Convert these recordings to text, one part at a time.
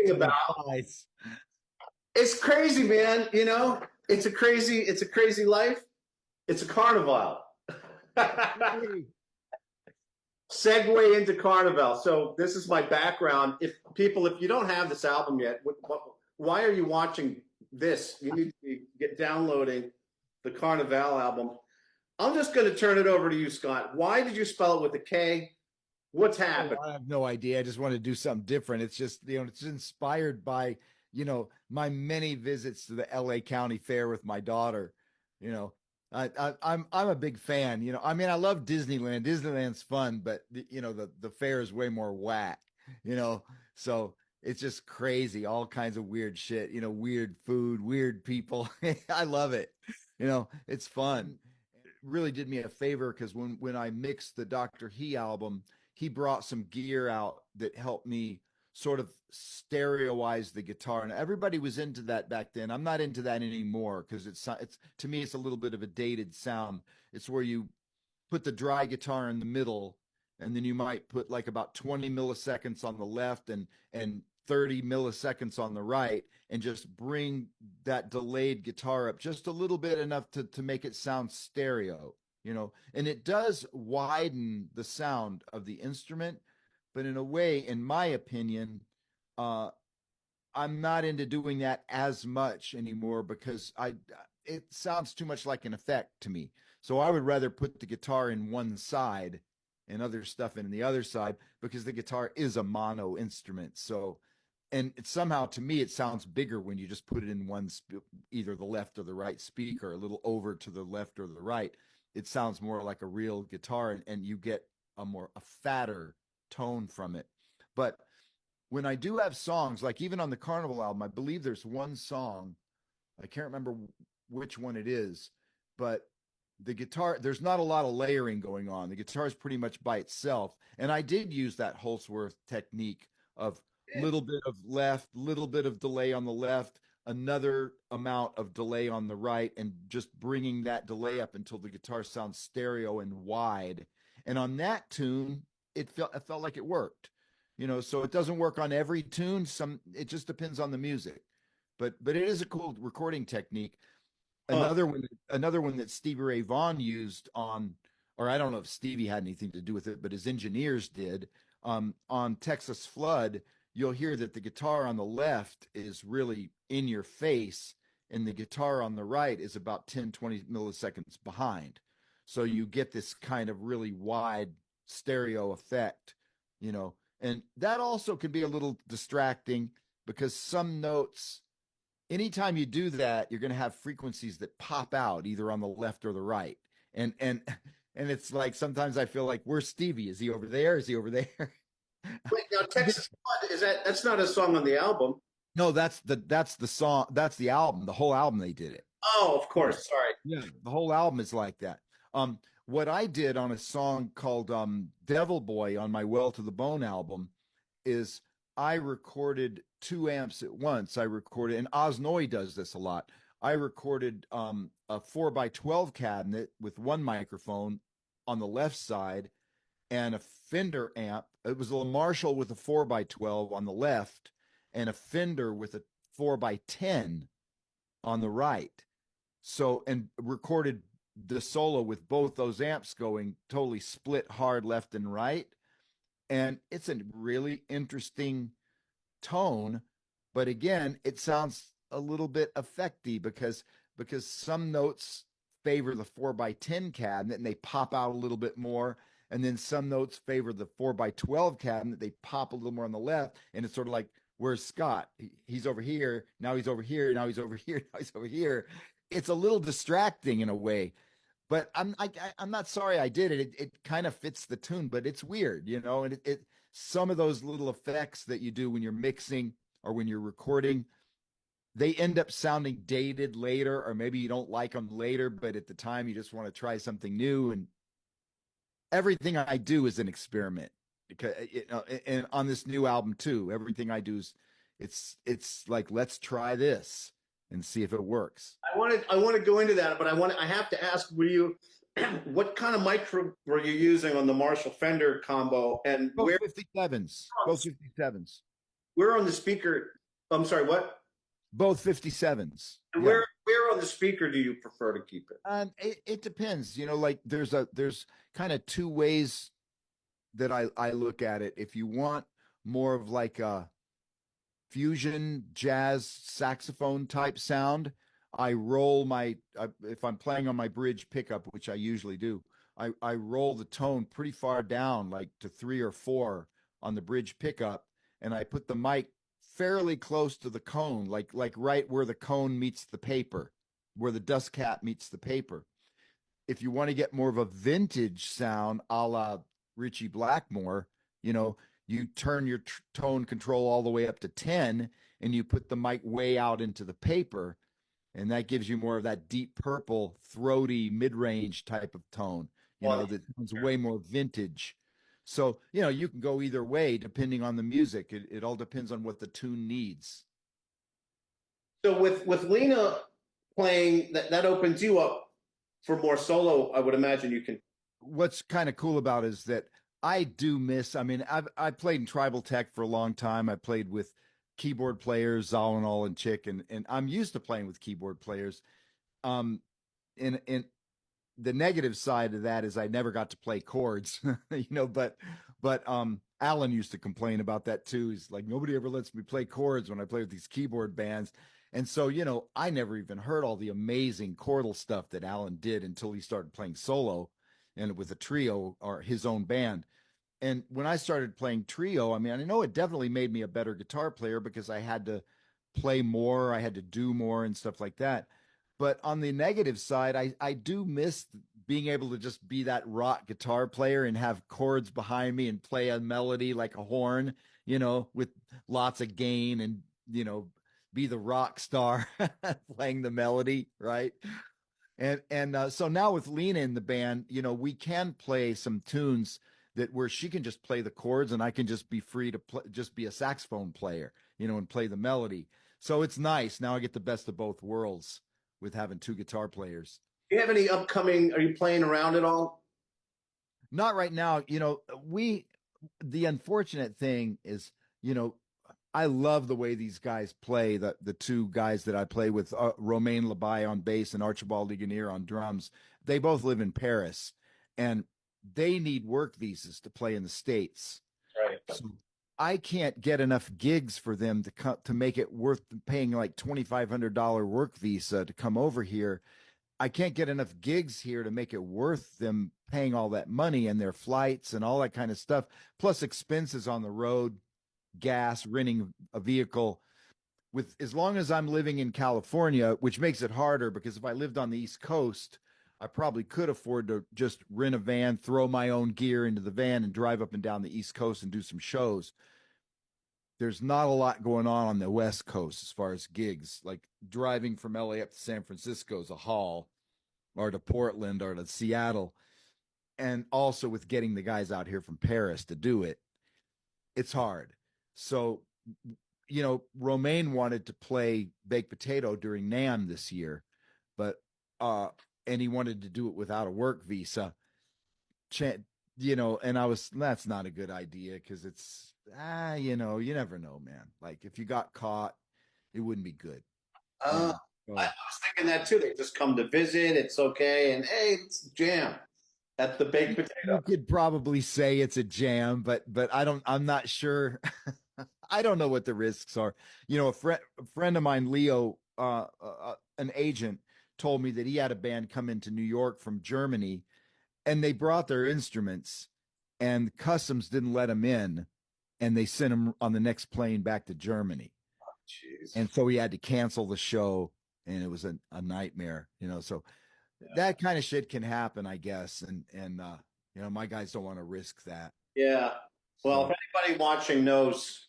talking about. Nice. It's crazy, man. You know, it's a crazy life. It's a carnival. Segue into Carnival. So this is my background. If you don't have this album yet, why are you watching this? You need to get downloading the Carnival album. I'm just going to turn it over to you, Scott. Why did you spell it with a K? What's Oh, happened? I have no idea. I just want to do something different. It's just, it's inspired by, my many visits to the LA County Fair with my daughter. You know, I'm a big fan. I mean, I love Disneyland. Disneyland's fun, but the fair is way more whack, you know. So it's just crazy, all kinds of weird shit, weird food, weird people. I love it. It's fun. It really did me a favor because when I mixed the Dr. He album, he brought some gear out that helped me sort of stereoize the guitar, and everybody was into that back then. I'm not into that anymore because it's to me it's a little bit of a dated sound. It's where you put the dry guitar in the middle, and then you might put like about 20 milliseconds on the left and 30 milliseconds on the right, and just bring that delayed guitar up just a little bit, enough to make it sound stereo, and it does widen the sound of the instrument. But in a way, in my opinion, uh, I'm not into doing that as much anymore because it sounds too much like an effect to me. So I would rather put the guitar in one side and other stuff in the other side, because the guitar is a mono instrument. So, and somehow to me it sounds bigger when you just put it in either the left or the right speaker, a little over to the left or the right. It sounds more like a real guitar, and you get a fatter tone from it. But when I do have songs, like even on the Carnival album, I believe there's one song, I can't remember which one it is, but the guitar, there's not a lot of layering going on. The guitar is pretty much by itself. And I did use that Holsworth technique of little bit of left, little bit of delay on the left, another amount of delay on the right, and just bringing that delay up until the guitar sounds stereo and wide. And on that tune, it felt like it worked. So it doesn't work on every tune. It just depends on the music. But it is a cool recording technique. Huh. Another one that Stevie Ray Vaughan used on, or I don't know if Stevie had anything to do with it, but his engineers did, on Texas Flood. You'll hear that the guitar on the left is really in your face, and the guitar on the right is about 10, 20 milliseconds behind. So you get this kind of really wide stereo effect, and that also can be a little distracting because some notes, anytime you do that, you're going to have frequencies that pop out either on the left or the right. And and it's like sometimes I feel like, where's Stevie? Is he over there? Is he over there? Wait, now Texas Flood, is that's not a song on the album? No, that's the song, that's the album, the whole album they did it. Oh, of course. Sorry. Yeah, the whole album is like that. What I did on a song called Devil Boy on my Well to the Bone album is I recorded two amps at once. I recorded, and Osnoy does this a lot. I recorded a 4x12 cabinet with one microphone on the left side and a Fender amp. It was a Marshall with a 4x12 on the left and a Fender with a 4x10 on the right. So, and recorded the solo with both those amps going totally split hard left and right. And it's a really interesting tone, but again, it sounds a little bit effecty because some notes favor the 4x10 cabinet and they pop out a little bit more, and then some notes favor the 4x12 cabinet, they pop a little more on the left, and it's sort of like, where's Scott? He's over here, now he's over here, now he's over here, now he's over here. It's a little distracting in a way, but I'm not sorry I did it. It kind of fits the tune, but it's weird, and some of those little effects that you do when you're mixing or when you're recording, they end up sounding dated later, or maybe you don't like them later, but at the time you just want to try something new. And everything I do is an experiment, because and on this new album too, everything I do is it's like, let's try this and see if it works. I want to go into that, but I have to ask, were you what kind of mic were you using on the Marshall Fender combo, and Both 57s, both 57s. where on the speaker I'm sorry, what? Both 57s. And Yeah. where on the speaker do you prefer to keep it? It depends. Like there's kind of two ways that I look at it. If you want more of like a fusion jazz saxophone type sound, I roll if I'm playing on my bridge pickup, which I usually do, I roll the tone pretty far down, like to 3 or 4 on the bridge pickup, and I put the mic fairly close to the cone, like right where the cone meets the paper, where the dust cap meets the paper. If you want to get more of a vintage sound, a la Richie Blackmore, you know, you turn your tone control all the way up to 10 and you put the mic way out into the paper. And that gives you more of that deep purple, throaty, mid range type of tone, Well, that sounds way more vintage. So, you can go either way depending on the music. It all depends on what the tune needs. so with Lena playing, that opens you up for more solo. I would imagine you can. What's kind of cool about it is that I do miss. I mean, I played in tribal tech for a long time. I played with keyboard players, Zalinol and Chick, and I'm used to playing with keyboard players. Um, and the negative side of that is I never got to play chords, but Alan used to complain about that too. He's like, nobody ever lets me play chords when I play with these keyboard bands. And so, I never even heard all the amazing chordal stuff that Alan did until he started playing solo and with a trio or his own band. And when I started playing trio, I mean, I know it definitely made me a better guitar player because I had to play more, I had to do more and stuff like that. But on the negative side, I do miss being able to just be that rock guitar player and have chords behind me and play a melody like a horn, with lots of gain and, be the rock star playing the melody, right? And so now with Lena in the band, we can play some tunes that where she can just play the chords and I can just be free to just be a saxophone player, and play the melody. So it's nice. Now I get the best of both worlds with having two guitar players. Do you have any upcoming? Are you playing around at all? Not right now. The unfortunate thing is, you know, I love the way these guys play. The two guys that I play with, Romain Labaye on bass and Archibald Ligonier on drums. They both live in Paris, and they need work visas to play in the States. Right. So I can't get enough gigs for them to make it worth paying like $2,500 work visa to come over here. I can't get enough gigs here to make it worth them paying all that money and their flights and all that kind of stuff, plus expenses on the road, gas, renting a vehicle. With as long as I'm living in California, which makes it harder because if I lived on the East Coast, I probably could afford to just rent a van, throw my own gear into the van, and drive up and down the East Coast and do some shows. There's not a lot going on the West Coast as far as gigs. Like driving from LA up to San Francisco is a haul, or to Portland or to Seattle. And also with getting the guys out here from Paris to do it, it's hard. So, Romain wanted to play Baked Potato during NAMM this year, but and he wanted to do it without a work visa. And that's not a good idea because it's you never know, man. Like if you got caught, it wouldn't be good. Uh, I So was thinking that too. They just come to visit. It's okay, and hey, let's jam at the baked you potato. could probably say it's a jam, but I'm not sure. I don't know what the risks are. A friend of mine, Leo, an agent, told me that he had a band come into New York from Germany, and they brought their instruments, and customs didn't let them in, and they sent them on the next plane back to Germany, Jeez. and so he had to cancel the show, and it was a nightmare. So that kind of shit can happen, I guess, and my guys don't want to risk that. Yeah. Well, So if anybody watching knows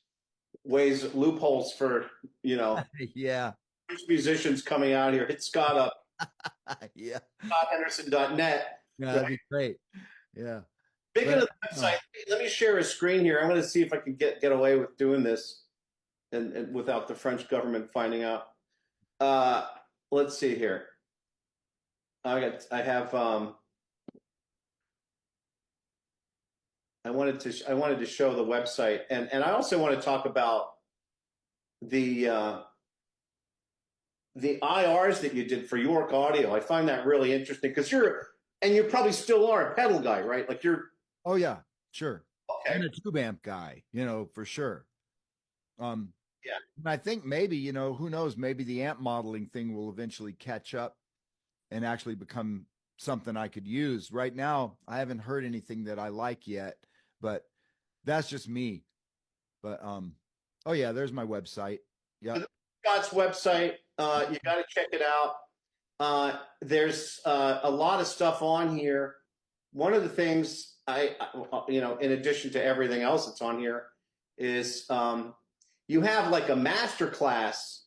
ways loopholes for yeah, musicians coming out here, hit Scott up. yeah, ScottHenderson.net. yeah, Right. that'd be great. Yeah, Speaking of but the website, let me share a screen here. I'm going to see if I can get away with doing this and without the French government finding out. Uh, let's see here. I have I wanted to show the website and I also want to talk about the the IRs that you did for York Audio. I find that really interesting because you probably still are a pedal guy, right? Like you're Oh yeah, sure. okay. And a tube amp guy, for sure. Um, Yeah. and I think maybe, who knows, maybe the amp modeling thing will eventually catch up and actually become something I could use. Right now, I haven't heard anything that I like yet, but that's just me. But oh yeah, there's my website. So Yep. Scott's website, you got to check it out. There's a lot of stuff on here. One of the things in addition to everything else that's on here, is you have like a masterclass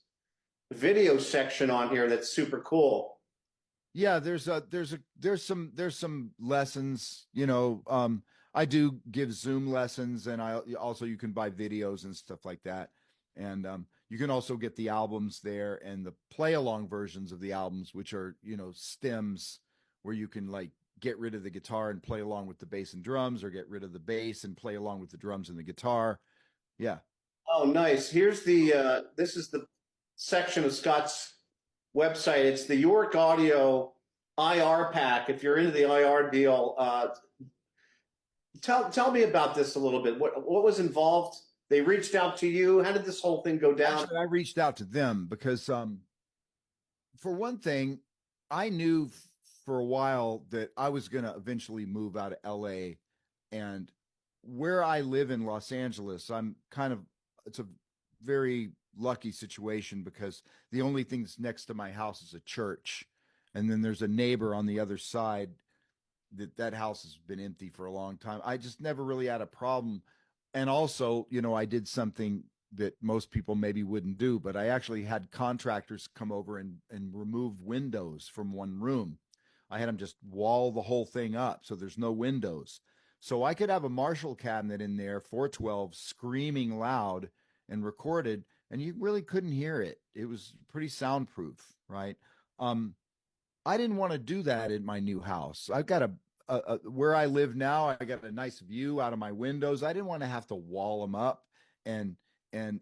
video section on here that's super cool. Yeah, there's some lessons, I do give Zoom lessons, and I also, you can buy videos and stuff like that. And you can also get the albums there and the play along versions of the albums, which are, stems where you can like get rid of the guitar and play along with the bass and drums, or get rid of the bass and play along with the drums and the guitar. Yeah. Oh, nice. Here's this is the section of Scott's website. It's the York Audio IR pack. If you're into the IR deal, tell me about this a little bit. What was involved? They reached out to you. How did this whole thing go down? Actually, I reached out to them because for one thing, I knew for a while that I was going to eventually move out of LA. And where I live in Los Angeles, it's a very lucky situation because the only thing that's next to my house is a church. And then there's a neighbor on the other side that house has been empty for a long time. I just never really had a problem. And also, I did something that most people maybe wouldn't do, but I actually had contractors come over and remove windows from one room. I had them just wall the whole thing up so there's no windows. So I could have a Marshall cabinet in there, 412, screaming loud and recorded, and you really couldn't hear it. It was pretty soundproof, right? Um, I didn't want to do that in my new house. I've got where I live now. I got a nice view out of my windows. I didn't want to have to wall them up and and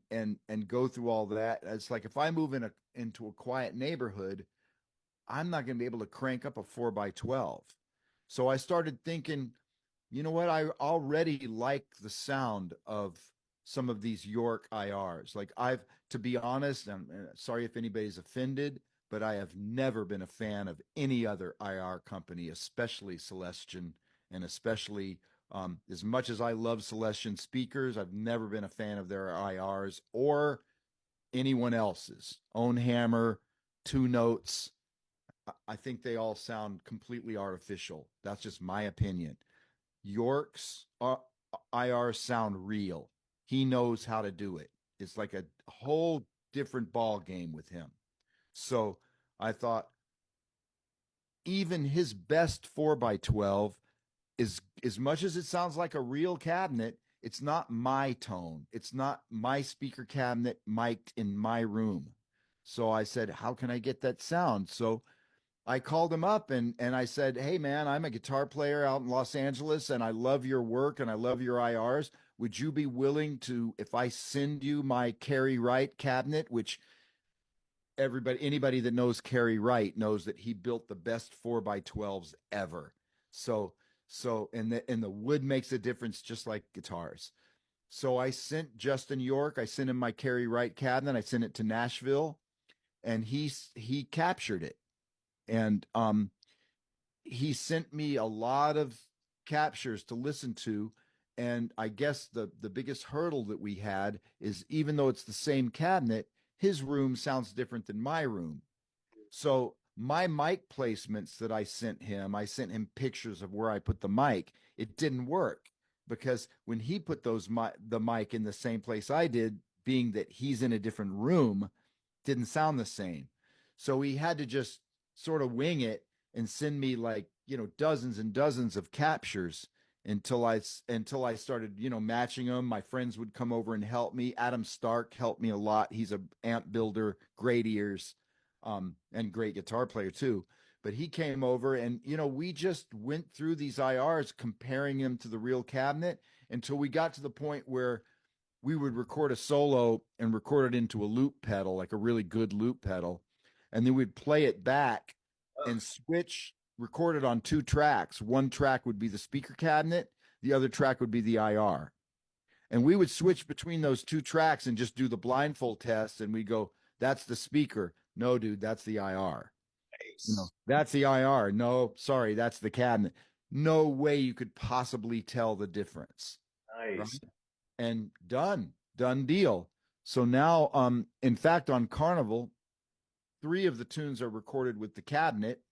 go through all that. It's like if I move into a quiet neighborhood, I'm not going to be able to crank up a 4x12. So I started thinking, you know what? I already like the sound of some of these York IRs. Like to be honest, I'm sorry if anybody's offended, but I have never been a fan of any other IR company, especially Celestion, and especially as much as I love Celestion speakers, I've never been a fan of their IRs or anyone else's. Own Hammer, Two Notes. I think they all sound completely artificial. That's just my opinion. York's IR sound real. He knows how to do it. It's like a whole different ball game with him. So I thought even his best 4x12 is, as much as it sounds like a real cabinet, it's not my tone. It's not my speaker cabinet mic'd in my room. So I said, how can I get that sound? So I called him up and I said, hey, man, I'm a guitar player out in Los Angeles and I love your work and I love your IRs. Would you be willing to, if I send you my Carrie Wright cabinet, which anybody that knows Carrie Wright knows that he built the best 4x12s ever. And the wood makes a difference just like guitars. So I sent Justin York, I sent him my Carrie Wright cabinet, I sent it to Nashville, and he captured it. And he sent me a lot of captures to listen to. And I guess the biggest hurdle that we had is, even though it's the same cabinet, his room sounds different than my room. So my mic placements that I sent him pictures of where I put the mic. It didn't work because when he put the mic in the same place I did, being that he's in a different room, didn't sound the same. So he had to just sort of wing it and send me like, dozens and dozens of captures until I started, matching them. My friends would come over and help me. Adam Stark helped me a lot. He's a amp builder, great ears, and great guitar player too. But he came over and, we just went through these IRs, comparing them to the real cabinet until we got to the point where we would record a solo and record it into a loop pedal, like a really good loop pedal, and then we'd play it back and switch, record it on two tracks. One track would be the speaker cabinet, the other track would be the IR. And we would switch between those two tracks and just do the blindfold test, and we go, that's the speaker. No, dude, that's the IR. Nice. That's the IR. No, sorry, that's the cabinet. No way you could possibly tell the difference. Right. Nice. And done deal. So now, in fact, on Carnival, 3 of the tunes are recorded with the cabinet.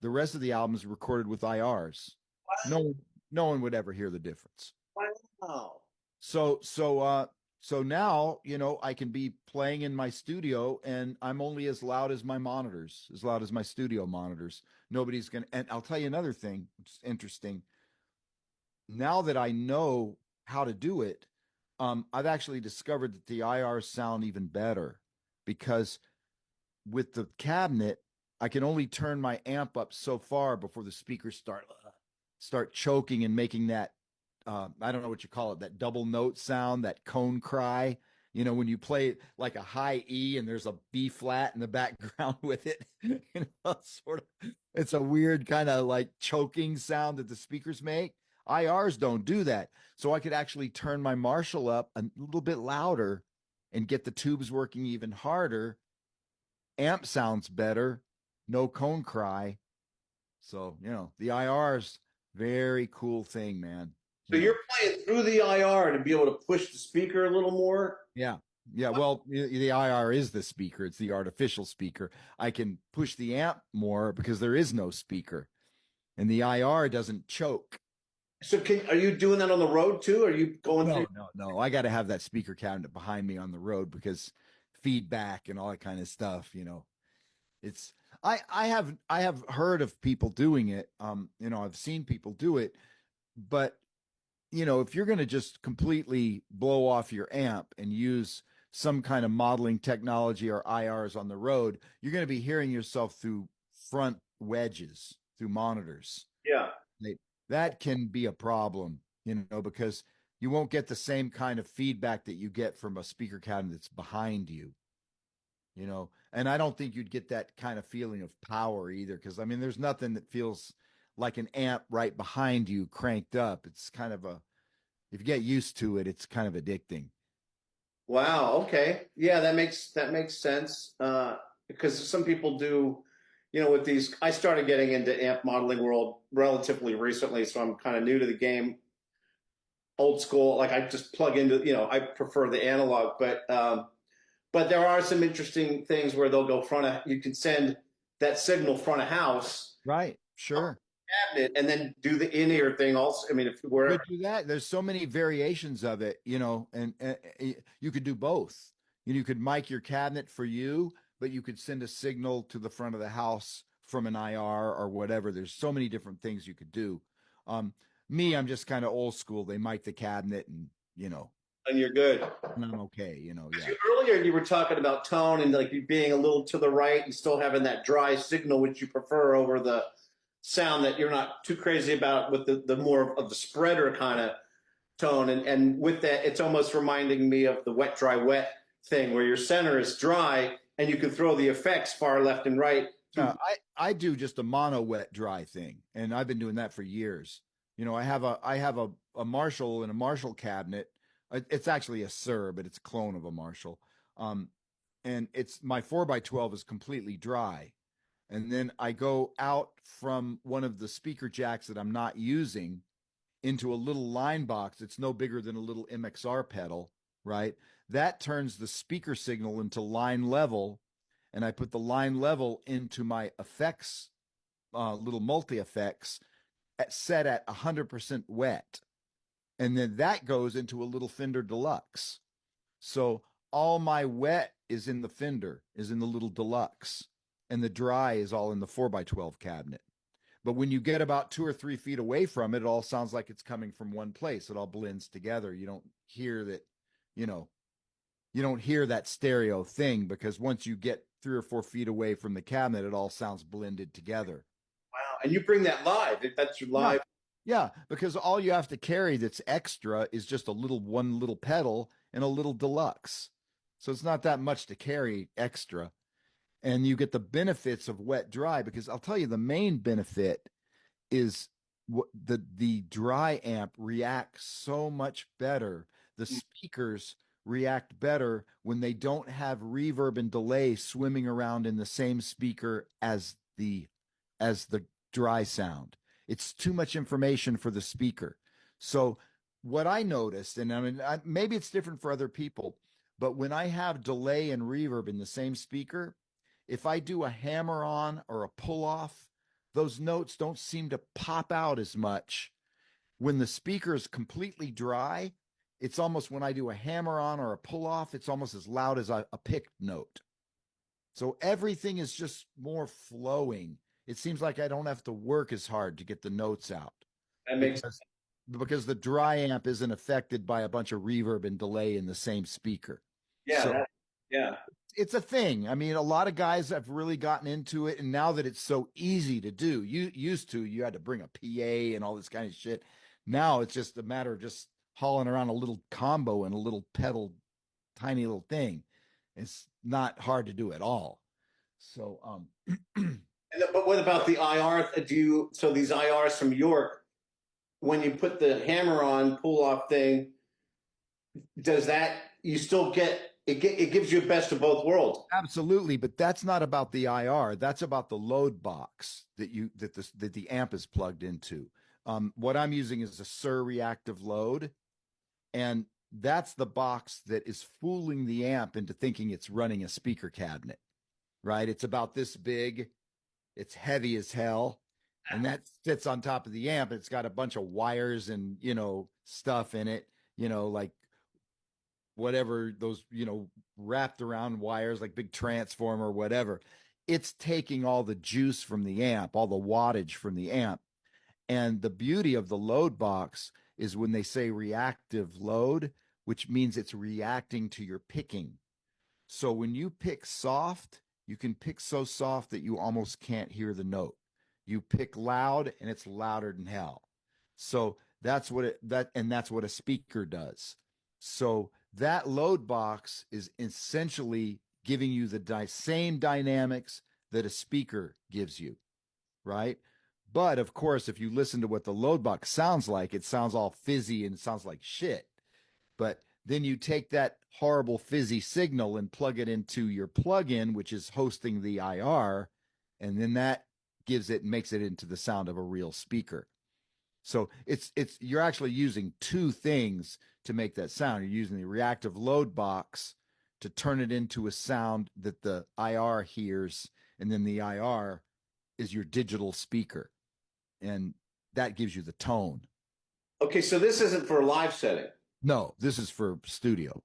The rest of the album is recorded with IRs. No, no one would ever hear the difference. Wow. So now, I can be playing in my studio and I'm only as loud as my monitors, as loud as my studio monitors. Nobody's going to, and I'll tell you another thing, which is interesting. Now that I know how to do it, I've actually discovered that the IRs sound even better because with the cabinet, I can only turn my amp up so far before the speakers start choking and making that I don't know what you call it, that double note sound, that cone cry. When you play it like a high E and there's a B flat in the background with it, sort of, it's a weird kind of like choking sound that the speakers make. IRs don't do that. So I could actually turn my Marshall up a little bit louder and get the tubes working even harder. Amp sounds better, no cone cry. So, the IRs, very cool thing, man. So you're playing through the IR to be able to push the speaker a little more? Yeah. Yeah. Well, the IR is the speaker. It's the artificial speaker. I can push the amp more because there is no speaker and the IR doesn't choke. So are you doing that on the road too? Are you going through? No. I got to have that speaker cabinet behind me on the road because feedback and all that kind of stuff, it's, I have heard of people doing it. I've seen people do it, but if you're going to just completely blow off your amp and use some kind of modeling technology or IRs on the road, you're going to be hearing yourself through front wedges, through monitors. Yeah. That can be a problem, because you won't get the same kind of feedback that you get from a speaker cabinet that's behind you, and I don't think you'd get that kind of feeling of power either. Cause I mean, there's nothing that feels like an amp right behind you cranked up. It's kind of if you get used to it, it's kind of addicting. Wow. Okay. Yeah, that makes sense. Because some people do, with these. I started getting into amp modeling world relatively recently, so I'm kind of new to the game. Old school, like I just plug into. I prefer the analog, but there are some interesting things where they'll go front of. You can send that signal front of house Right. Sure. cabinet and then do the in-ear thing also. I mean, if we're Could do that. There's so many variations of it, and you could do both. You could mic your cabinet for you, but you could send a signal to the front of the house from an IR or whatever. There's so many different things you could do. Me, I'm just kind of old school. They mic the cabinet and you're good. and I'm okay, yeah. Earlier, you were talking about tone and like you being a little to the right and still having that dry signal, which you prefer over the sound that you're not too crazy about with the more of the spreader kind of tone. And with that, it's almost reminding me of the wet, dry, wet thing where your center is dry and you can throw the effects far left and right. I do just a mono wet dry thing, and I've been doing that for years. I have a Marshall and a Marshall cabinet. It's actually a Sir, but it's a clone of a Marshall. And it's my 4x12 is completely dry. And then I go out from one of the speaker jacks that I'm not using into a little line box. It's no bigger than a little MXR pedal, right? That turns the speaker signal into line level. And I put the line level into my effects, little multi effects set at 100% wet. And then that goes into a little Fender Deluxe. So all my wet is in the Fender, is in the little Deluxe, and the dry is all in the 4x12 cabinet. But when you get about 2 or 3 feet away from it, it all sounds like it's coming from one place. It all blends together. You don't hear that, you don't hear that stereo thing because once you get 3 or 4 feet away from the cabinet, it all sounds blended together. Wow. And you bring that live. That's your live. Yeah, because all you have to carry that's extra is just one little pedal and a little deluxe. So it's not that much to carry extra. And you get the benefits of wet dry, because I'll tell you the main benefit is what the dry amp reacts so much better. The speakers react better when they don't have reverb and delay swimming around in the same speaker as the dry sound. It's too much information for the speaker. So what I noticed, and I mean, maybe it's different for other people, but when I have delay and reverb in the same speaker, if I do a hammer on or a pull off, those notes don't seem to pop out as much. When the speaker is completely dry, it's almost, when I do a hammer on or a pull off, it's almost as loud as a picked note. So everything is just more flowing. It seems like I don't have to work as hard to get the notes out, That makes because the dry amp isn't affected by a bunch of reverb and delay in the same speaker. yeah, So yeah. it's a thing. I mean, a lot of guys have really gotten into it, and now that it's so easy to do, you had to bring a PA and all this kind of shit. Now it's just a matter of just hauling around a little combo and a little pedal, tiny little thing. It's not hard to do at all. So, But what about the IR? So these IRs from York, when you put the hammer on pull off thing, does that you still get it? It gives you a best of both worlds. absolutely, but that's not about the IR. That's about the load box that the amp is plugged into. What I'm using is a SUR reactive load, and that's the box that is fooling the amp into thinking it's running a speaker cabinet, right? It's about this big, it's heavy as hell, and that sits on top of the amp. It's got a bunch of wires and, stuff in it, like whatever those, wrapped around wires, like big transformer, whatever. It's taking all the juice from the amp, all the wattage from the amp. And the beauty of the load box is when they say reactive load, which means it's reacting to your picking. So when you pick soft, you can pick so soft that you almost can't hear the note. You pick loud and it's louder than hell. So that's what a speaker does. So that load box is essentially giving you the same dynamics that a speaker gives you, right? But of course, if you listen to what the load box sounds like, it sounds all fizzy and it sounds like shit. But then you take that horrible fizzy signal and plug it into your plug-in, which is hosting the IR, and then that makes it into the sound of a real speaker. So it's you're actually using two things to make that sound. You're using the reactive load box to turn it into a sound that the IR hears, and then the IR is your digital speaker, and that gives you the tone. Okay, so this isn't for a live setting. No, this is for studio.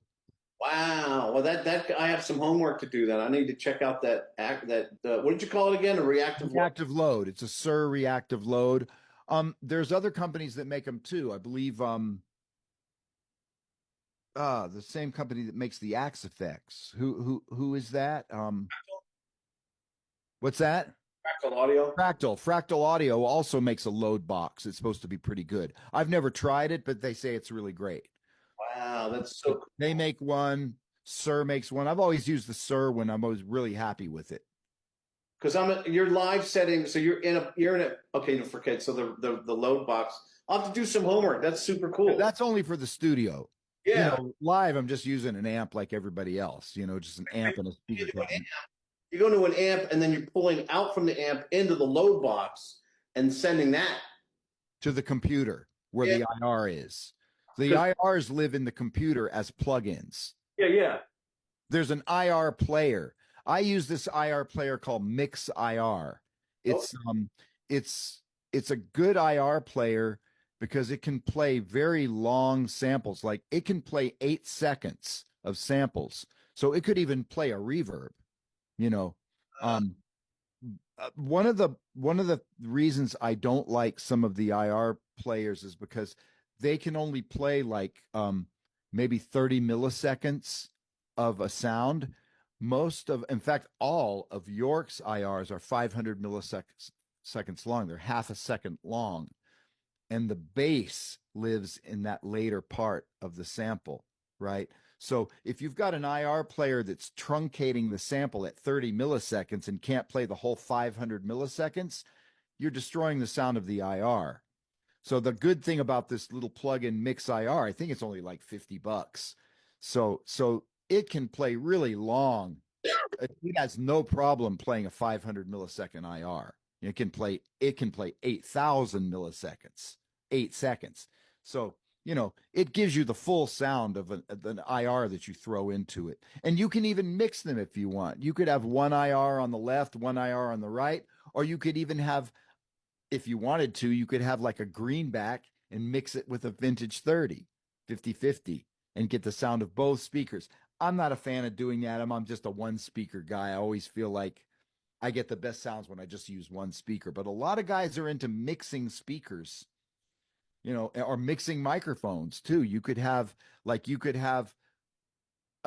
Wow. Well, that I have some homework to do. Then I need to check out what did you call it again? A Reactive load. It's a SUR reactive load. There's other companies that make them too. I believe the same company that makes the Axe effects. Who is that? What's that? Fractal Audio. Fractal Audio also makes a load box. It's supposed to be pretty good. I've never tried it, but they say it's really great. Wow, that's so cool. They make one. SUR makes one. I've always used the SUR when I'm always really happy with it. Because your live setting, so you're in a okay, forget. So the load box. I'll have to do some homework. That's super cool. That's only for the studio. Yeah. Live, I'm just using an amp like everybody else, just an amp and a speaker cabinet. You go to an amp and then you're pulling out from the amp into the load box and sending that to the computer where the IR is. The IRs live in the computer as plugins. Yeah. There's an IR player. I use this IR player called Mix IR. It's a good IR player because it can play very long samples. Like it can play 8 seconds of samples. So it could even play a reverb. One of the reasons I don't like some of the IR players is because they can only play like maybe 30 milliseconds of a sound. In fact, all of York's IRs are 500 milliseconds long. They're half a second long. And the bass lives in that later part of the sample, right? So if you've got an IR player that's truncating the sample at 30 milliseconds and can't play the whole 500 milliseconds, you're destroying the sound of the IR. So the good thing about this little plug-in Mix IR, I think it's only like $50. So it can play really long. It has no problem playing a 500 millisecond IR. It can play 8,000 milliseconds, 8 seconds. So, it gives you the full sound of an IR that you throw into it. And you can even mix them if you want. You could have one IR on the left, one IR on the right, or you could even have, if you wanted to, you could have like a greenback and mix it with a vintage 30, 50/50, and get the sound of both speakers. I'm not a fan of doing that. I'm just a one speaker guy. I always feel like I get the best sounds when I just use one speaker. But a lot of guys are into mixing speakers, or mixing microphones too. You could have a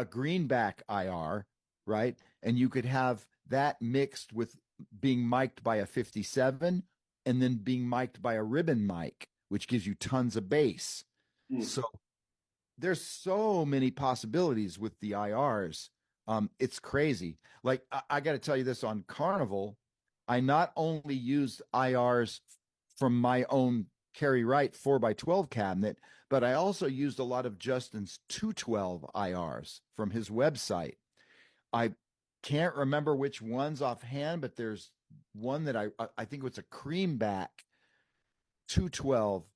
greenback IR, right? And you could have that mixed with being mic'd by a 57 and then being mic'd by a ribbon mic, which gives you tons of bass. Hmm. So there's so many possibilities with the IRs. It's crazy. Like I got to tell you this, on Carnival, I not only used IRs from my own Carry Wright 4x12 cabinet, but I also used a lot of Justin's 212 IRs from his website. I can't remember which ones offhand, but there's one that I think it's a creamback 212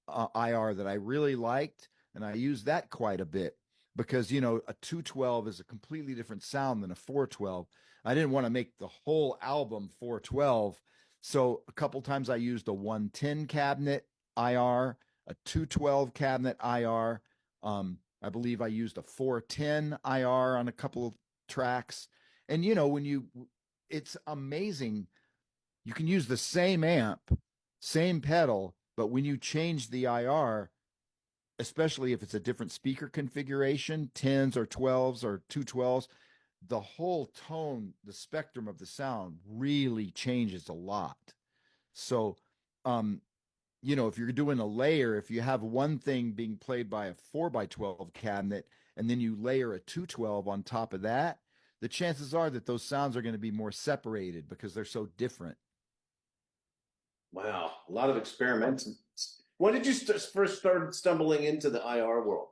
IR that I really liked, and I used that quite a bit because a 212 is a completely different sound than a 412. I didn't want to make the whole album 412, so a couple times I used a 110 cabinet IR, a 212 cabinet IR. I believe I used a 410 IR on a couple of tracks, and it's amazing. You can use the same amp, same pedal, but when you change the IR, especially if it's a different speaker configuration, 10s or 12s or 212s, the whole tone, the spectrum of the sound really changes a lot. So, if you're doing a layer, if you have one thing being played by a 4x12 cabinet and then you layer a 212 on top of that, the chances are that those sounds are going to be more separated because they're so different. Wow, a lot of experiments. When did you first start stumbling into the IR world?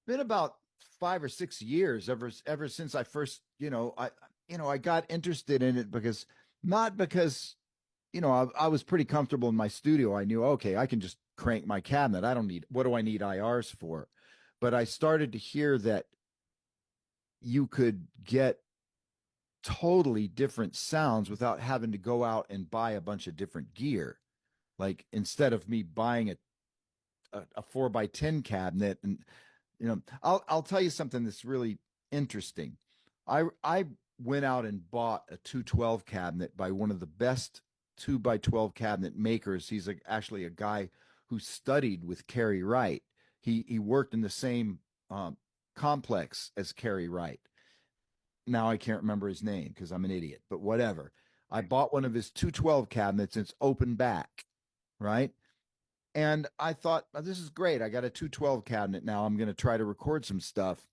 Been about 5 or 6 years ever since I first, I got interested in it because not because, I was pretty comfortable in my studio. I knew, okay, I can just crank my cabinet. What do I need IRs for? But I started to hear that you could get totally different sounds without having to go out and buy a bunch of different gear. Like instead of me buying a 4x10 cabinet, and I'll tell you something that's really interesting. I went out and bought a 212 cabinet by one of the best 2x12 cabinet makers. He's actually a guy who studied with Carrie Wright. He worked in the same complex as Carrie Wright. Now I can't remember his name because I'm an idiot, but whatever. I bought one of his 212 cabinets. It's open back, right? And I thought, oh, this is great. I got a 212 cabinet now. I'm going to try to record some stuff.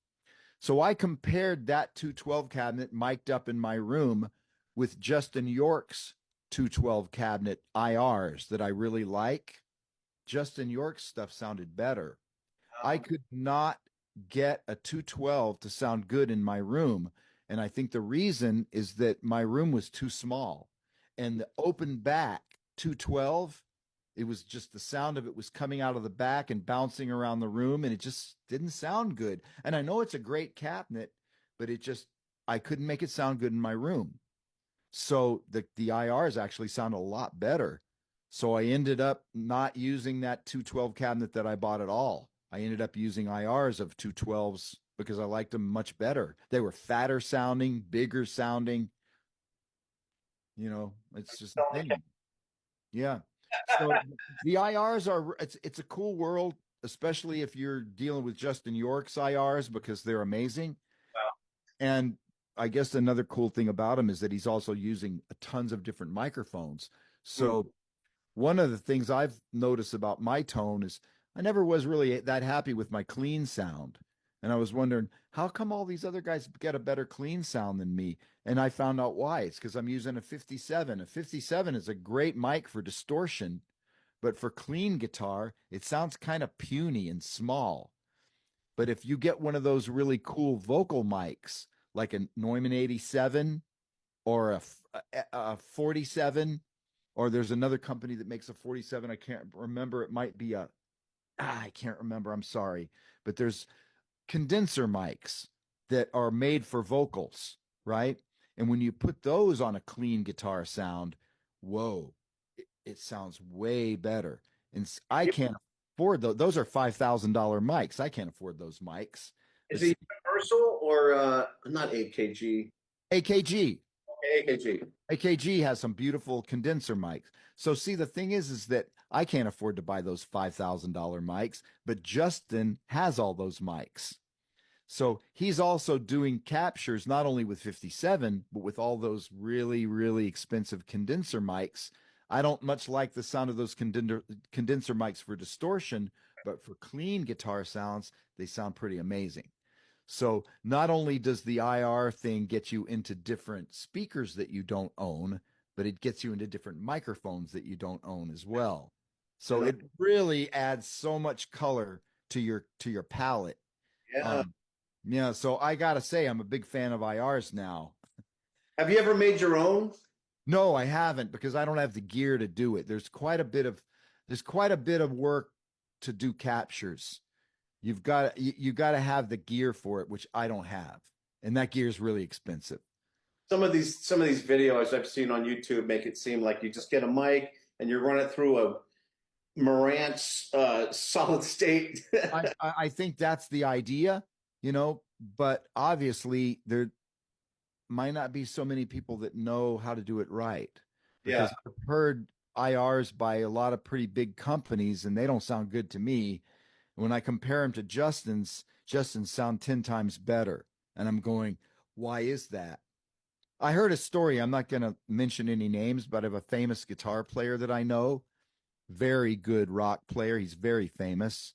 So I compared that 212 cabinet mic'd up in my room with Justin York's 212 cabinet IRs that I really like. Justin York's stuff sounded better. I could not get a 212 to sound good in my room. And I think the reason is that my room was too small. And the open back 212, it was just the sound of it was coming out of the back and bouncing around the room, and it just didn't sound good. And I know it's a great cabinet, but I couldn't make it sound good in my room. So the IRs actually sound a lot better. So I ended up not using that 212 cabinet that I bought at all. I ended up using IRs of 212s because I liked them much better. They were fatter sounding, bigger sounding. It's just a thing. Yeah. So the IRs it's a cool world, especially if you're dealing with Justin York's IRs because they're amazing. And I guess another cool thing about him is that he's also using tons of different microphones. So one of the things I've noticed about my tone is I never was really that happy with my clean sound. And I was wondering, how come all these other guys get a better clean sound than me? And I found out why. It's because I'm using a 57. A 57 is a great mic for distortion, but for clean guitar, it sounds kind of puny and small. But if you get one of those really cool vocal mics, like a Neumann 87 or a 47, or there's another company that makes a 47. I can't remember. It might be I can't remember. I'm sorry. But there's condenser mics that are made for vocals, right? And when you put those on a clean guitar sound, whoa, it sounds way better. And I can't afford those. Those are $5,000 mics. I can't afford those mics. Is But it see, universal or not AKG? AKG, Okay, AKG. AKG has some beautiful condenser mics. So see, the thing is that I can't afford to buy those $5,000 mics, but Justin has all those mics. So he's also doing captures not only with 57, but with all those really, really expensive condenser mics. I don't much like the sound of those condenser mics for distortion, but for clean guitar sounds, they sound pretty amazing. So not only does the IR thing get you into different speakers that you don't own, but it gets you into different microphones that you don't own as well. So And it really adds so much color to your palette. yeah. Um, yeah, so I gotta say, I'm a big fan of IRs now. Have you ever made your own? No, I haven't because I don't have the gear to do it. There's quite a bit of work to do captures. You got to have the gear for it, which I don't have, and that gear is really expensive. Some of these videos I've seen on YouTube make it seem like you just get a mic and you run it through a Marantz solid state. I think that's the idea, but obviously there might not be so many people that know how to do it right Yeah. because I've heard IRs by a lot of pretty big companies and they don't sound good to me. When I compare them to Justin's sound 10 times better. And I'm going, why is that? I heard a story. I'm not going to mention any names, but of a famous guitar player that I know, very good rock player. He's very famous.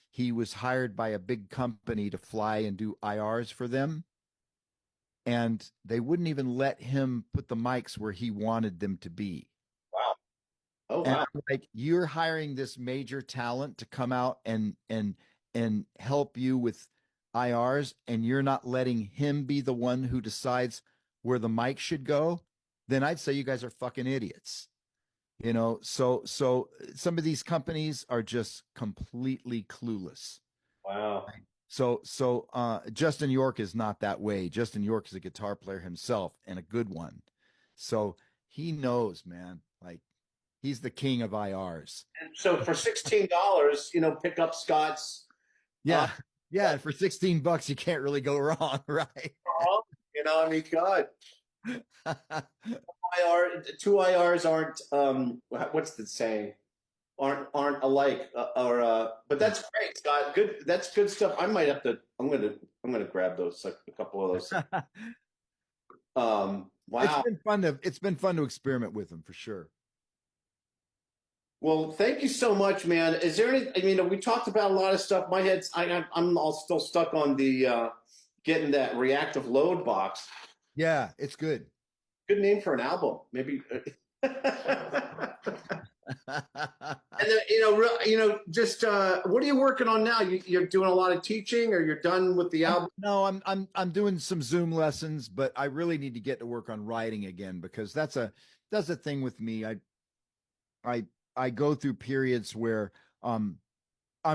He was hired by a big company to fly and do IRs for them. And they wouldn't even let him put the mics where he wanted them to be. Wow. Oh And wow. I'm like, you're hiring this major talent to come out and help you with IRs, and you're not letting him be the one who decides where the mic should go, then I'd say you guys are fucking idiots. So some of these companies are just completely clueless. Wow. So Justin York is not that way. Justin York is a guitar player himself and a good one. So he knows, man. Like he's the king of IRs. And so for $16, pick up Scott's uh, Yeah. Yeah. For 16 bucks, you can't really go wrong, right? I mean, God, two IRs aren't what's the saying? Aren't alike but that's great, Scott. Good, that's good stuff. I might have to. I'm gonna grab those, like a couple of those. Wow. It's been fun to experiment with them for sure. Well, thank you so much, man. Is there any? I mean, we talked about a lot of stuff. My head's. I'm all still stuck on the getting that reactive load box. Yeah, it's good. Good name for an album, maybe. And then, just what are you working on now? You're doing a lot of teaching, or you're done with the album? No, I'm doing some Zoom lessons, but I really need to get to work on writing again because that's a thing with me. I I go through periods where I'm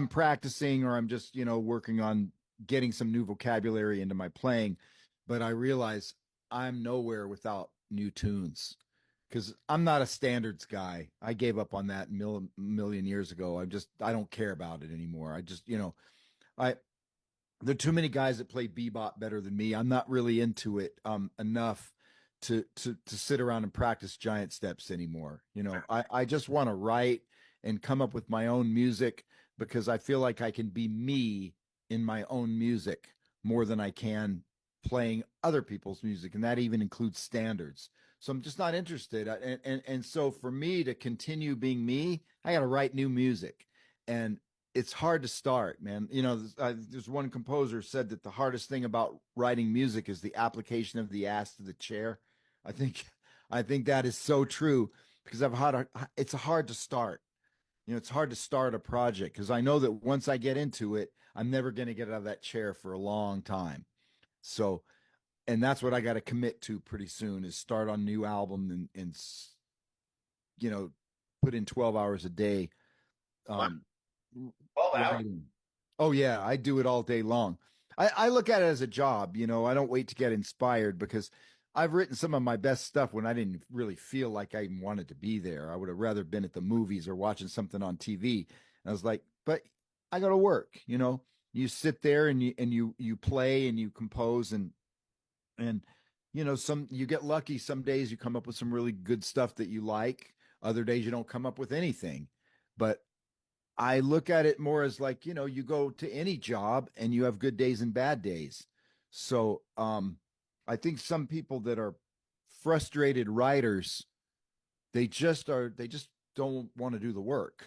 practicing or I'm just, working on getting some new vocabulary into my playing, but I realize I'm nowhere without new tunes because I'm not a standards guy. I gave up on that million years ago. I don't care about it anymore. I there are too many guys that play bebop better than me. I'm not really into it enough to sit around and practice giant steps anymore. I just want to write and come up with my own music because I feel like I can be me in my own music more than I can playing other people's music, and that even includes standards. So I'm just not interested. And so for me to continue being me, I got to write new music, and it's hard to start, man. There's one composer said that the hardest thing about writing music is the application of the ass to the chair. I think I think that is so true because it's hard to start. It's hard to start a project because I know that once I get into it, I'm never going to get out of that chair for a long time. So, and that's what I got to commit to pretty soon is start on a new album and you know, put in 12 hours a day Wow. um, 12 hours. writing. Oh yeah, I do it all day long. I look at it as a job. I don't wait to get inspired because I've written some of my best stuff when I didn't really feel like I wanted to be there. I would have rather been at the movies or watching something on TV. And I was like, but I got to work. You sit there and you play and you compose and some you get lucky. Some days you come up with some really good stuff that you like. Other days you don't come up with anything. But I look at it more as like, you go to any job and you have good days and bad days. So, I think some people that are frustrated writers, they just don't want to do the work,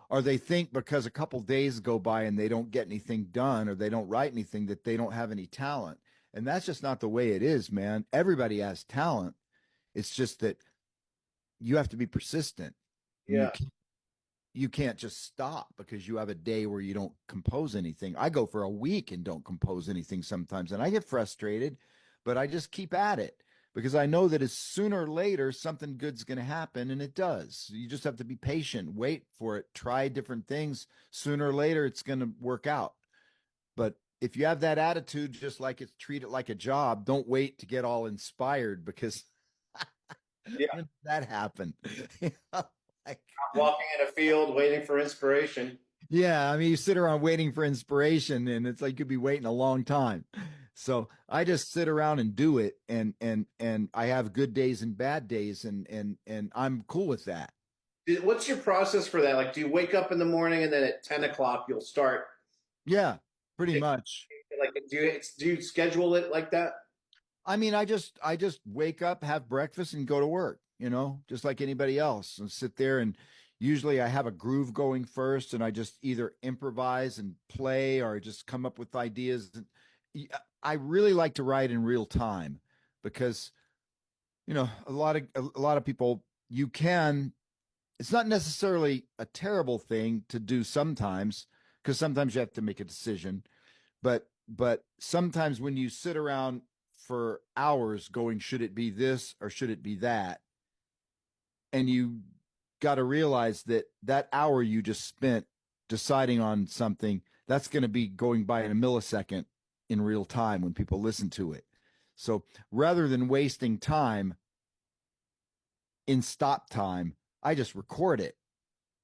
or they think because a couple days go by and they don't get anything done or they don't write anything that they don't have any talent. And that's just not the way it is, man. Everybody has talent. It's just that you have to be persistent and Yeah. you can't just stop because you have a day where you don't compose anything. I go for a week and don't compose anything sometimes, and I get frustrated, but I just keep at it because I know that as sooner or later something good's going to happen, and it does. You just have to be patient, wait for it, try different things. Sooner or later, it's going to work out. But if you have that attitude, just like it's treat it like a job, don't wait to get all inspired because Yeah. when did that happen? Like, Walking in a field waiting for inspiration. yeah, I mean, you sit around waiting for inspiration, and it's like you'd be waiting a long time. So I just sit around and do it, and I have good days and bad days, and I'm cool with that. What's your process for that? Like, do you wake up in the morning and then at 10 o'clock you'll start? Yeah, pretty much. Like, do you schedule it like that? I mean, I just wake up, have breakfast, and go to work, just like anybody else, and sit there. And usually I have a groove going first, and I just either improvise and play or I just come up with ideas. I really like to write in real time because, a lot of people you can it's not necessarily a terrible thing to do sometimes because sometimes you have to make a decision, but sometimes when you sit around for hours going, should it be this or should it be that, and you got to realize that that hour you just spent deciding on something, that's going to be going by in a millisecond in real time when people listen to it. So rather than wasting time in stop time, I just record it,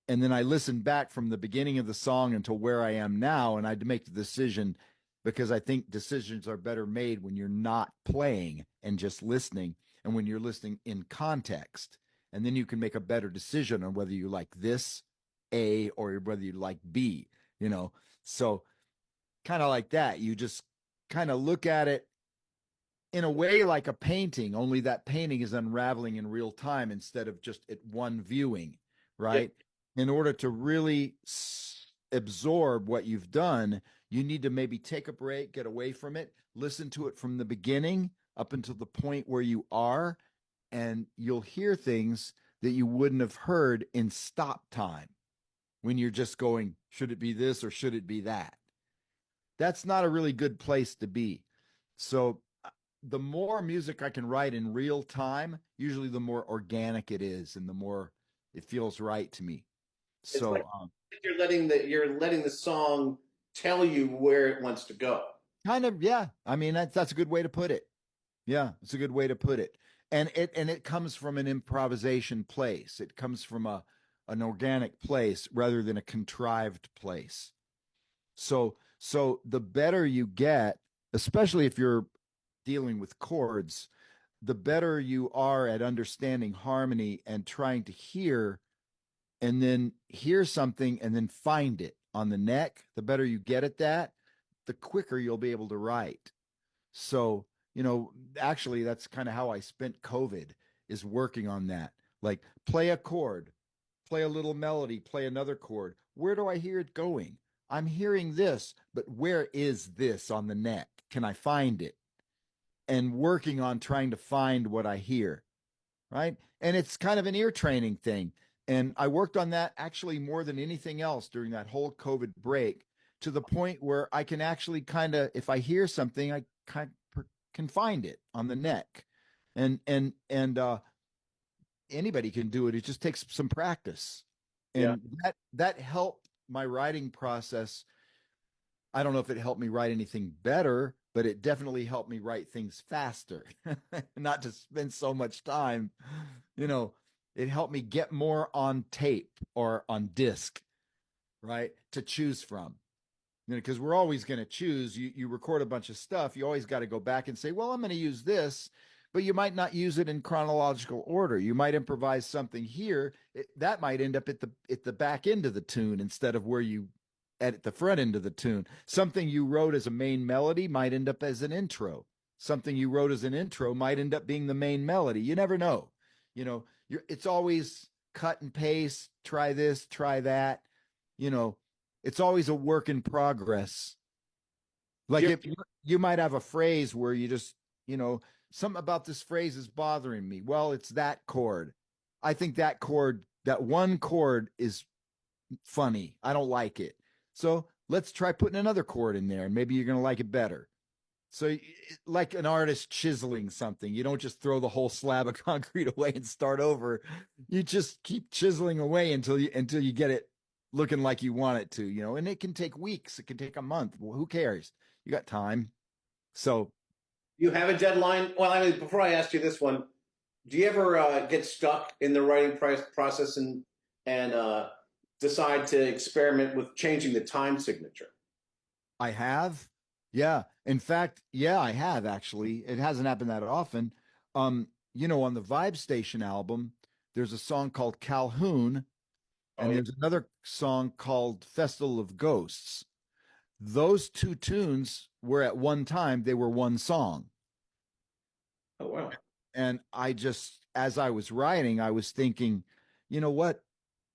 and then I listen back from the beginning of the song until where I am now, and I make the decision because I think decisions are better made when you're not playing and just listening, and when you're listening in context, and then you can make a better decision on whether you like this A or whether you like B. So kind of like that. You just kind of look at it in a way like a painting, only that painting is unraveling in real time instead of just at one viewing, Yeah. right? In order to really absorb what you've done, you need to maybe take a break, get away from it, listen to it from the beginning up until the point where you are, and you'll hear things that you wouldn't have heard in stop time when you're just going, should it be this or should it be that? That's not a really good place to be. So the more music I can write in real time, usually the more organic it is and the more it feels right to me. It's like So, you're letting the song tell you where it wants to go. kind of, yeah. I mean, that's a good way to put it. Yeah, it's a good way to put it. And it comes from an improvisation place. It comes from an organic place rather than a contrived place. So the better you get, especially if you're dealing with chords, the better you are at understanding harmony and trying to hear and then hear something and then find it on the neck, the better you get at that, the quicker you'll be able to write. So, actually, that's kind of how I spent COVID is working on that. Like, play a chord, play a little melody, play another chord. where do I hear it going? I'm hearing this, but where is this on the neck? Can I find it? And working on trying to find what I hear, right? And it's kind of an ear training thing. And I worked on that actually more than anything else during that whole COVID break, to the point where I can actually kind of, if I hear something, I can find it on the neck. And anybody can do it. It just takes some practice. Yeah. And that helped my writing process. I don't know if it helped me write anything better, but it definitely helped me write things faster, not to spend so much time. You know, it helped me get more on tape or on disc, right? To choose from. Because we're always going to choose. You record a bunch of stuff. You always got to go back and say, well, I'm going to use this, but you might not use it in chronological order. You might improvise something here that might end up at the back end of the tune instead of where you at the front end of the tune. Something you wrote as a main melody might end up as an intro. Something you wrote as an intro might end up being the main melody. You never know. It's always cut and paste, try this, try that. It's always a work in progress. Like if you might have a phrase where you just, something about this phrase is bothering me. Well, it's that chord. I think that one chord is funny. I don't like it. So let's try putting another chord in there and maybe you're going to like it better. So like an artist chiseling something, you don't just throw the whole slab of concrete away and start over. You just keep chiseling away until you get it looking like you want it to, and it can take weeks. It can take a month. Well, who cares? You got time. So you have a deadline. Well, I mean, before I ask you this one, do you ever get stuck in the writing process and decide to experiment with changing the time signature? I have. Yeah. In fact, yeah, I have actually. It hasn't happened that often. On the Vibe Station album, there's a song called Calhoun, and there's another song called Festival of Ghosts. Those two tunes were at one time, they were one song. Oh, wow. And as I was writing, I was thinking, you know what?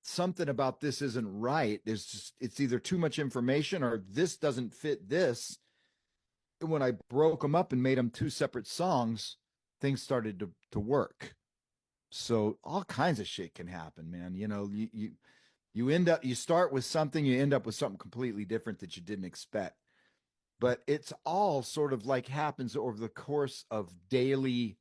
Something about this isn't right. It's either too much information or this doesn't fit this. And when I broke them up and made them two separate songs, things started to work. So all kinds of shit can happen, man. You start with something, you end up with something completely different that you didn't expect. But it's all sort of like happens over the course of daily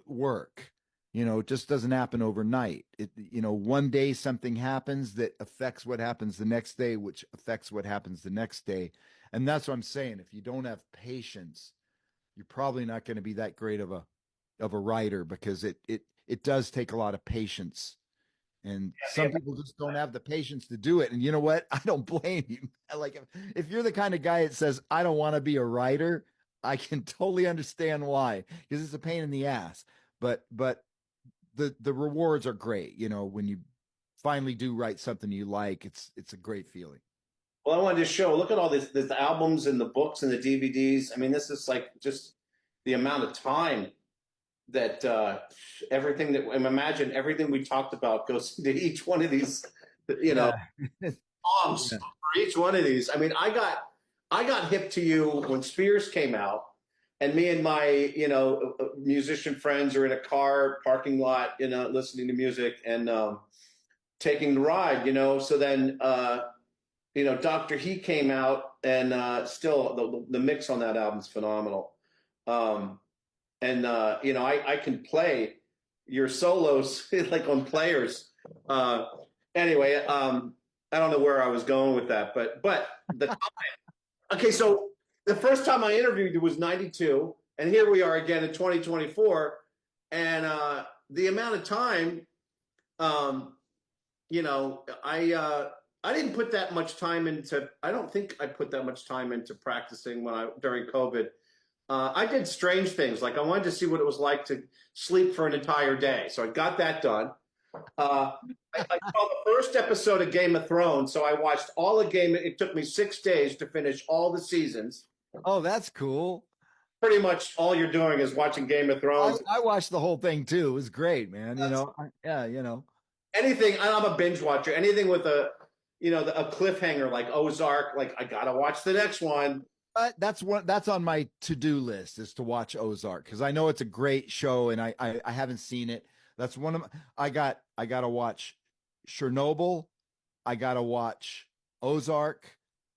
work. It just doesn't happen overnight. One day something happens that affects what happens the next day, which affects what happens the next day. And that's what I'm saying. If you don't have patience, you're probably not going to be that great of a writer, because it does take a lot of patience. And some people just don't have the patience to do it. And you know what? I don't blame you. Like if you're the kind of guy that says, I don't want to be a writer, I can totally understand why, because it's a pain in the ass. But the rewards are great. When you finally do write something you like, it's a great feeling. Well, I wanted to show, look at all this, the albums and the books and the DVDs. I mean, this is like just the amount of time that everything that, imagine everything we talked about goes into each one of these, songs for each one of these. I mean, I got hip to you when Spears came out, and me and my, musician friends are in a car parking lot, listening to music and taking the ride, So then, Dr. He came out, and still the mix on that album is phenomenal. I can play your solos like on Players. Anyway, I don't know where I was going with that, but the time. Okay, so the first time I interviewed you was 92, and here we are again in 2024, and the amount of time, I didn't put that much time into. I don't think I put that much time into practicing during COVID. I did strange things. Like I wanted to see what it was like to sleep for an entire day. So I got that done. I saw the first episode of Game of Thrones. So I watched all the game. It took me 6 days to finish all the seasons. Oh, that's cool. Pretty much all you're doing is watching Game of Thrones. I watched the whole thing too. It was great, man. Anything. I'm a binge watcher. Anything with a cliffhanger like Ozark. Like I gotta watch the next one. That's on my to-do list is to watch Ozark because I know it's a great show and I haven't seen it. That's one of my, I gotta watch Chernobyl. I gotta watch Ozark.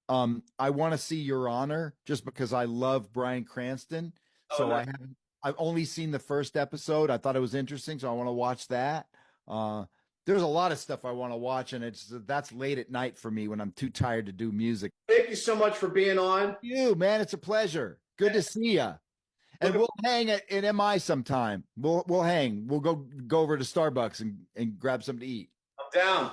I want to see Your Honor just because I love Bryan Cranston. Oh, So nice. I've only seen the first episode. I thought it was interesting, so I want to watch that. Uh, there's a lot of stuff I want to watch, and that's late at night for me when I'm too tired to do music. Thank you so much for being on. You, man, it's a pleasure. Good to see you. And we'll hang at in MI sometime. We'll hang. We'll go over to Starbucks and grab something to eat. I'm down.